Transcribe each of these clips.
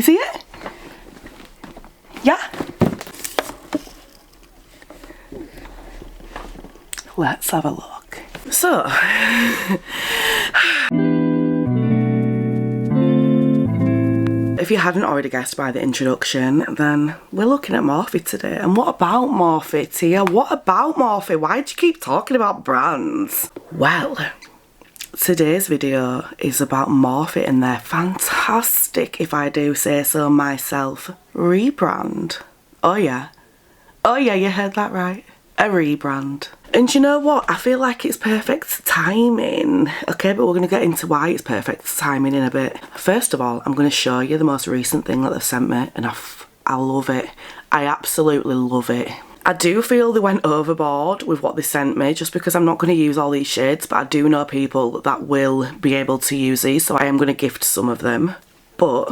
you see it? Yeah. Let's have a look. So, if you hadn't already guessed by the introduction, then we're looking at Morphe today. And what about Morphe, Tia? What about Morphe? Why do you keep talking about brands? Well, today's video is about Morphe and their fantastic, if I do say so myself, rebrand. Oh yeah. Oh yeah, you heard that right. A rebrand. And you know what? I feel like it's perfect timing. Okay, but we're going to get into why it's perfect timing in a bit. First of all, I'm going to show you the most recent thing that they've sent me, and I love it. I absolutely love it. I do feel they went overboard with what they sent me, just because I'm not going to use all these shades, but I do know people that will be able to use these, so I am going to gift some of them. But,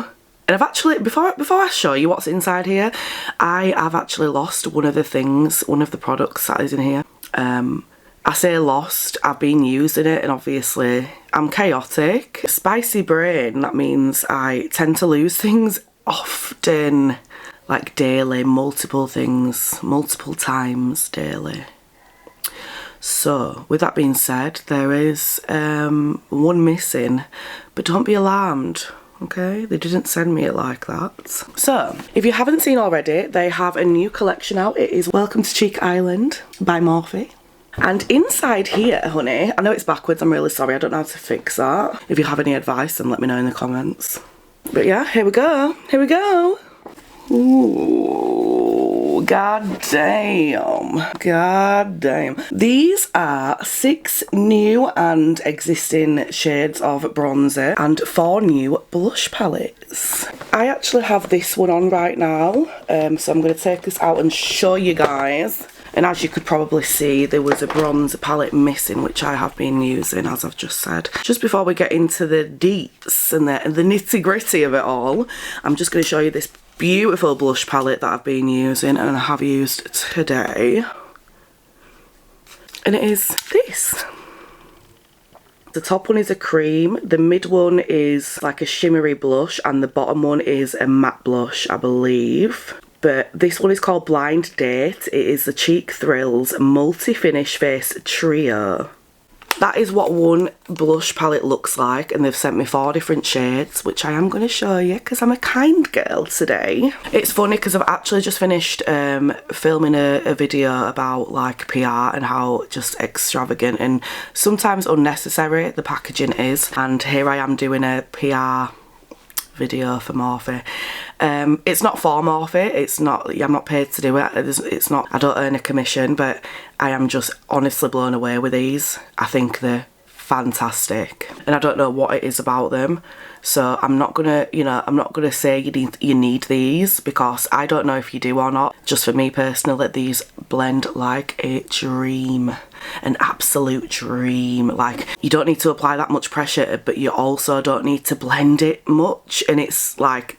and I've actually, before I show you what's inside here, I have actually lost one of the things, one of the products that is in here. I say lost, I've been using it, and obviously I'm chaotic. Spicy brain, that means I tend to lose things often, like daily, multiple things, multiple times daily. So, with that being said, there is one missing, but don't be alarmed. Okay, they didn't send me it like that. So, if you haven't seen already, they have a new collection out. It is Welcome to Cheek Island by Morphe. And inside here, honey, I know it's backwards, I'm really sorry, I don't know how to fix that. If you have any advice, then let me know in the comments. But yeah, here we go, here we go. Ooh, god damn, god damn. These are 6 new and existing shades of bronzer and 4 new blush palettes. I actually have this one on right now, so I'm going to take this out and show you guys. And as you could probably see, there was a bronzer palette missing, which I have been using, as I've just said. Just before we get into the deets and the nitty gritty of it all, I'm just going to show you this beautiful blush palette that I've been using and I have used today. And it is this. The top one is a cream, the mid one is like a shimmery blush, and the bottom one is a matte blush, I believe. But this one is called Blind Date. It is the Cheek Thrills Multi-Finish Face Trio. That is what one blush palette looks like, and they've sent me 4 different shades, which I am going to show you because I'm a kind girl today. It's funny because I've actually just finished filming a video about like PR and how just extravagant and sometimes unnecessary the packaging is, and here I am doing a PR video for Morphe. It's not for Morphe, it's not, I'm not paid to do it, it's not, I don't earn a commission, but I am just honestly blown away with these. I think they're fantastic and I don't know what it is about them, so I'm not gonna, you know, I'm not gonna say you need these because I don't know if you do or not. Just for me personally, these blend like a dream, an absolute dream. Like, you don't need to apply that much pressure, but you also don't need to blend it much, and it's like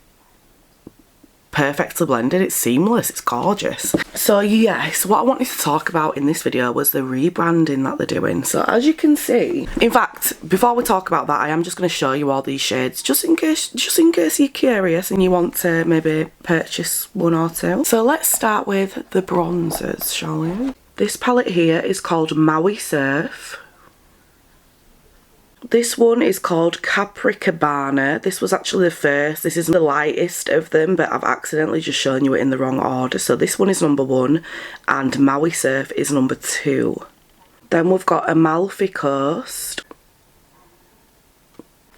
perfectly blended, it's seamless, it's gorgeous. So yes, what I wanted to talk about in this video was the rebranding that they're doing. So as you can see, in fact, before we talk about that, I am just going to show you all these shades just in case you're curious and you want to maybe purchase 1 or 2. So let's start with the bronzers, shall we? This palette here is called Maui Surf. This one is called Capri Cabana. This was actually the first. This isn't the lightest of them, but I've accidentally just shown you it in the wrong order. So this one is number 1 and Maui Surf is number 2. Then we've got Amalfi Coast.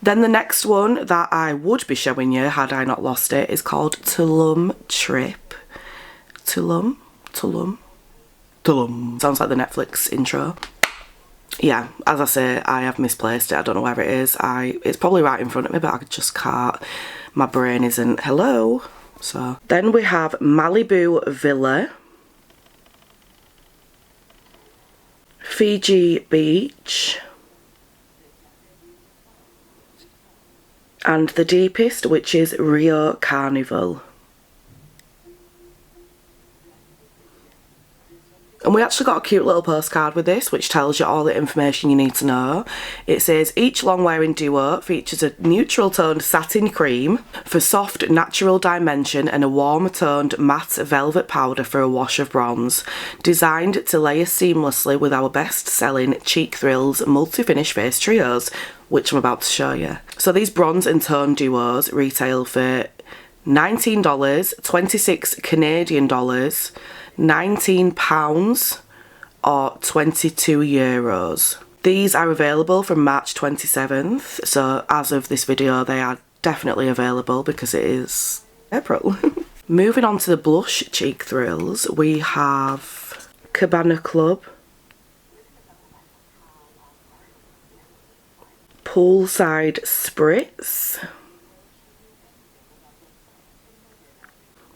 Then the next one that I would be showing you had I not lost it is called Tulum Trip. Tulum? Sounds like the Netflix intro. Yeah, as I say, I have misplaced it. I don't know where it is. It's probably right in front of me, but I just can't. My brain isn't. Hello. So then we have Malibu Villa, Fiji Beach, and the deepest, which is Rio Carnival. And we actually got a cute little postcard with this, which tells you all the information you need to know. It says, each long-wearing duo features a neutral-toned satin cream for soft, natural dimension and a warm-toned matte velvet powder for a wash of bronze. Designed to layer seamlessly with our best-selling Cheek Thrills multi-finish face trios, which I'm about to show you. So these bronze and tone duos retail for $19, 26 Canadian dollars, £19 or 22 euros. These are available from March 27th, so as of this video they are definitely available because it is April. Moving on to the blush Cheek Thrills, we have Cabana Club, Poolside Spritz.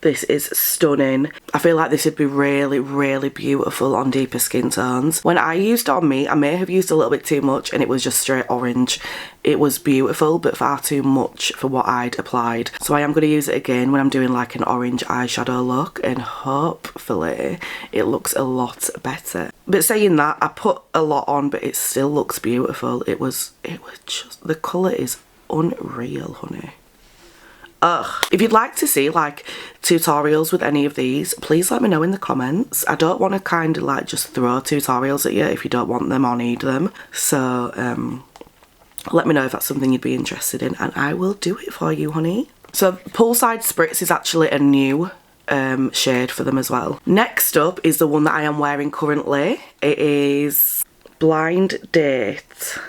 This is stunning. I feel like this would be really, really beautiful on deeper skin tones. When I used it on me, I may have used a little bit too much and it was just straight orange. It was beautiful, but far too much for what I'd applied. So I am going to use it again when I'm doing like an orange eyeshadow look, and hopefully it looks a lot better. But saying that, I put a lot on, but it still looks beautiful. It was just, the colour is unreal, honey. Ugh. If you'd like to see like tutorials with any of these, please let me know in the comments. I don't want to kind of like just throw tutorials at you if you don't want them or need them. So let me know if that's something you'd be interested in and I will do it for you, honey. So Poolside Spritz is actually a new shade for them as well. Next up is the one that I am wearing currently. It is Blind Date.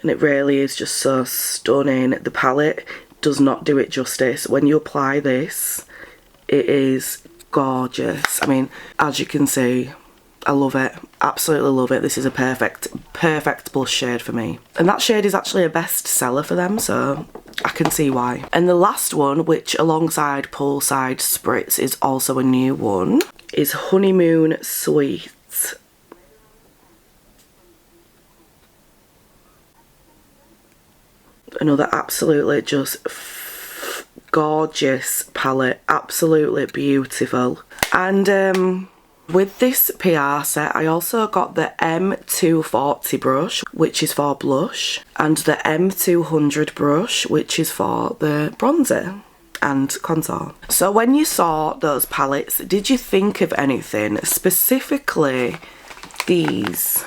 And it really is just so stunning. The palette does not do it justice. When you apply this, it is gorgeous. I mean, as you can see, I love it. Absolutely love it. This is a perfect blush shade for me. And that shade is actually a best seller for them, so I can see why. And the last one, which alongside Poolside Spritz is also a new one, is Honeymoon Sweet. Another absolutely just gorgeous palette, absolutely beautiful. And with this PR set I also got the M240 brush, which is for blush, and the M200 brush, which is for the bronzer and contour. So when you saw those palettes, did you think of anything, specifically these?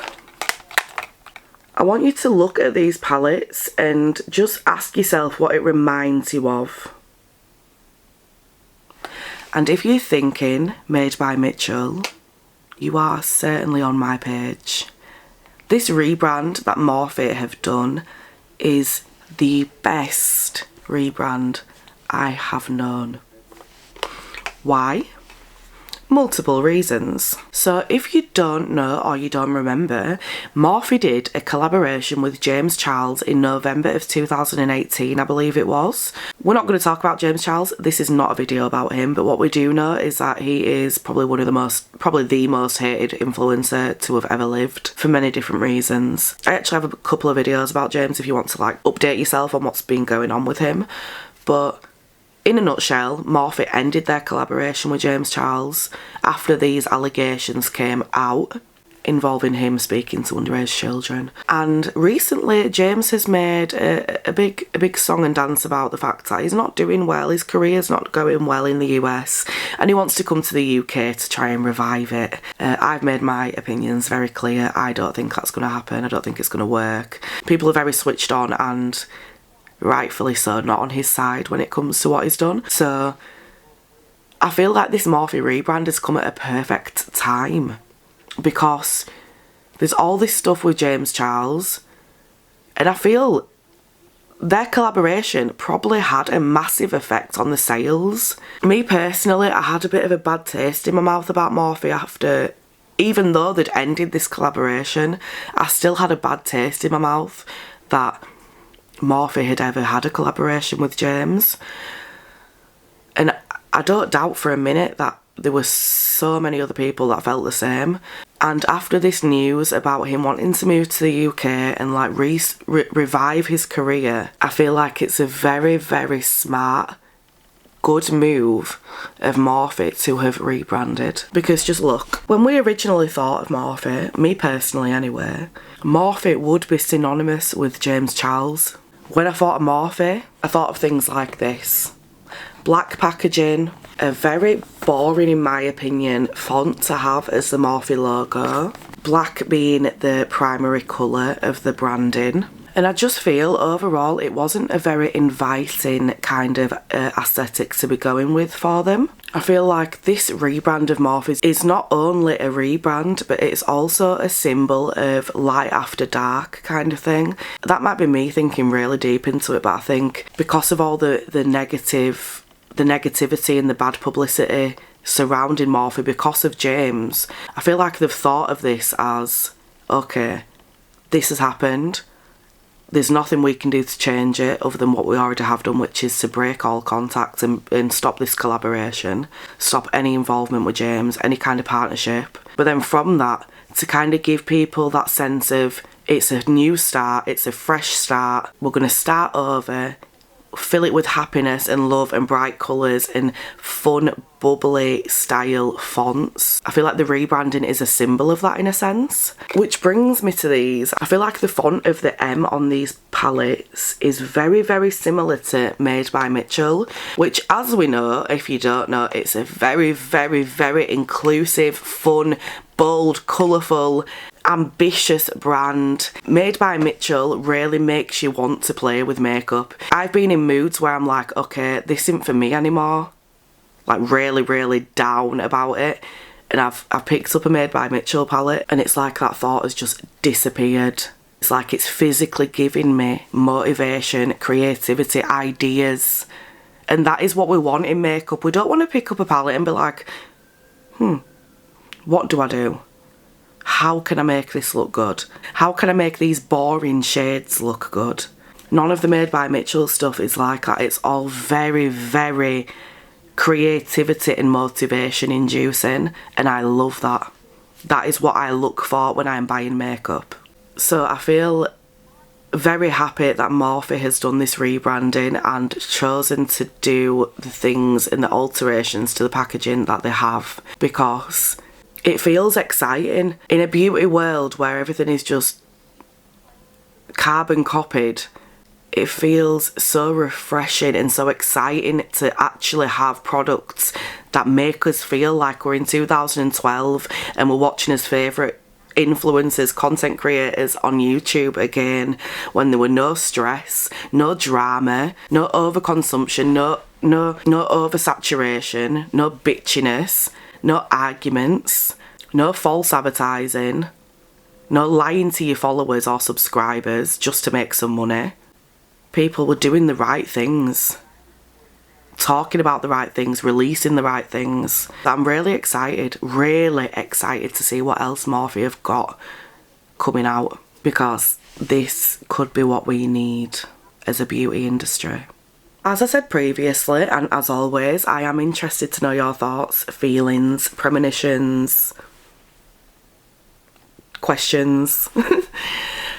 I want you to look at these palettes and just ask yourself what it reminds you of. And if you're thinking Made by Mitchell, you are certainly on my page. This rebrand that Morphe have done is the best rebrand I have known. Why? Multiple reasons. So if you don't know or you don't remember, Morphe did a collaboration with James Charles in November of 2018, I believe it was. We're not going to talk about James Charles. This is not a video about him, but what we do know is that he is probably the most hated influencer to have ever lived for many different reasons. I actually have a couple of videos about James if you want to like update yourself on what's been going on with him. But in a nutshell, Morphe ended their collaboration with James Charles after these allegations came out involving him speaking to underage children. And recently James has made a big song and dance about the fact that he's not doing well, his career's not going well in the US, and he wants to come to the UK to try and revive it. I've made my opinions very clear. I don't think that's going to happen. I don't think it's going to work. People are very switched on and rightfully so not on his side when it comes to what he's done. So I feel like this Morphe rebrand has come at a perfect time because there's all this stuff with James Charles and I feel their collaboration probably had a massive effect on the sales. Me personally, I had a bit of a bad taste in my mouth about Morphe after, even though they'd ended this collaboration, I still had a bad taste in my mouth that Morphe had ever had a collaboration with James. And I don't doubt for a minute that there were so many other people that felt the same. And after this news about him wanting to move to the UK and like revive his career, I feel like it's a very, very smart good move of Morphe to have rebranded. Because just look, when we originally thought of Morphe, me personally anyway, Morphe would be synonymous with James Charles. When I thought of Morphe, I thought of things like this. Black packaging, a very boring, in my opinion, font to have as the Morphe logo. Black being the primary colour of the branding. And I just feel overall it wasn't a very inviting kind of aesthetic to be going with for them. I feel like this rebrand of Morphe is not only a rebrand, but it's also a symbol of light after dark kind of thing. That might be me thinking really deep into it, but I think because of all the negativity and the bad publicity surrounding Morphe because of James, I feel like they've thought of this as, okay, this has happened. There's nothing we can do to change it other than what we already have done, which is to break all contact and stop this collaboration, stop any involvement with James, any kind of partnership. But then from that, to kind of give people that sense of it's a new start, it's a fresh start, we're going to start over, fill it with happiness and love and bright colours and fun, bubbly style fonts. I feel like the rebranding is a symbol of that in a sense. Which brings me to these. I feel like the font of the M on these palettes is very, very similar to Made by Mitchell, which, as we know, if you don't know, it's a very, very, very inclusive, fun, bold, colourful, ambitious brand. Made by Mitchell really makes you want to play with makeup. I've been in moods where I'm like, okay, this isn't for me anymore. Like really, really down about it. And I've picked up a Made by Mitchell palette and it's like that thought has just disappeared. It's like it's physically giving me motivation, creativity, ideas. And that is what we want in makeup. We don't want to pick up a palette and be like, what do I do? How can I make this look good? How can I make these boring shades look good? None of the Made by Mitchell stuff is like that. It's all very, very creativity and motivation inducing, and I love that. That is what I look for when I'm buying makeup. So I feel very happy that Morphe has done this rebranding and chosen to do the things and the alterations to the packaging that they have, because it feels exciting. In a beauty world where everything is just carbon copied, it feels so refreshing and so exciting to actually have products that make us feel like we're in 2012 and we're watching his favourite influencers, content creators on YouTube again, when there were no stress, no drama, no overconsumption, no oversaturation, no bitchiness, no arguments, no false advertising, no lying to your followers or subscribers just to make some money. People were doing the right things, talking about the right things, releasing the right things. I'm really excited to see what else Morphe have got coming out, because this could be what we need as a beauty industry. As I said previously, and as always, I am interested to know your thoughts, feelings, premonitions, questions.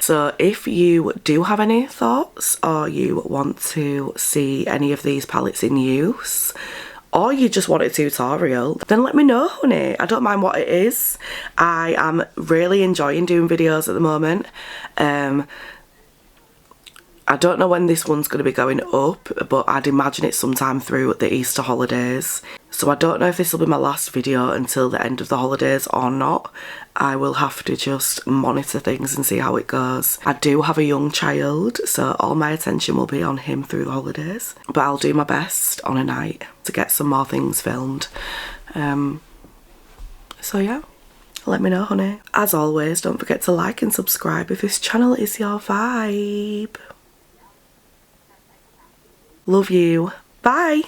So if you do have any thoughts, or you want to see any of these palettes in use, or you just want a tutorial, then let me know, honey. I don't mind what it is. I am really enjoying doing videos at the moment. I don't know when this one's going to be going up, but I'd imagine it's sometime through the Easter holidays. So I don't know if this will be my last video until the end of the holidays or not. I will have to just monitor things and see how it goes. I do have a young child, so all my attention will be on him through the holidays. But I'll do my best on a night to get some more things filmed. So yeah, let me know, honey. As always, don't forget to like and subscribe if this channel is your vibe. Love you. Bye.